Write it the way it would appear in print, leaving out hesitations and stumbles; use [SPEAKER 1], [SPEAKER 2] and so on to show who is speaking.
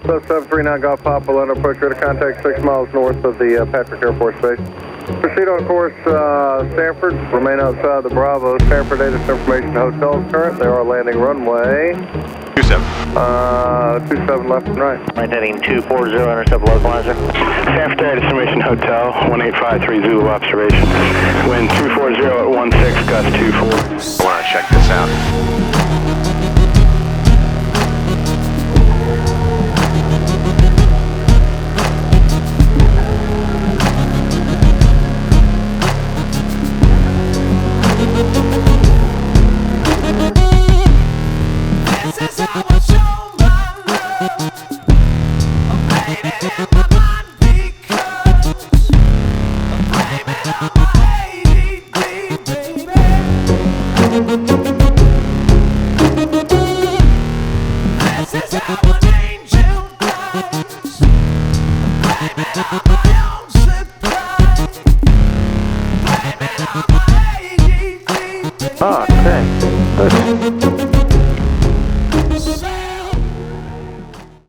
[SPEAKER 1] 739 Golf Papa, London approach radar contact 6 miles north of the Patrick Air Force Base. Proceed on course Sanford, remain outside the Bravo. Sanford data information hotel is current. They are landing runway
[SPEAKER 2] 27.
[SPEAKER 1] 27 left and right.
[SPEAKER 3] Right heading 240, intercept localizer.
[SPEAKER 4] Sanford data information hotel, 1853 Zulu observation. Wind 240 at 16, gust 24.
[SPEAKER 2] I want to check this out.
[SPEAKER 1] Okay.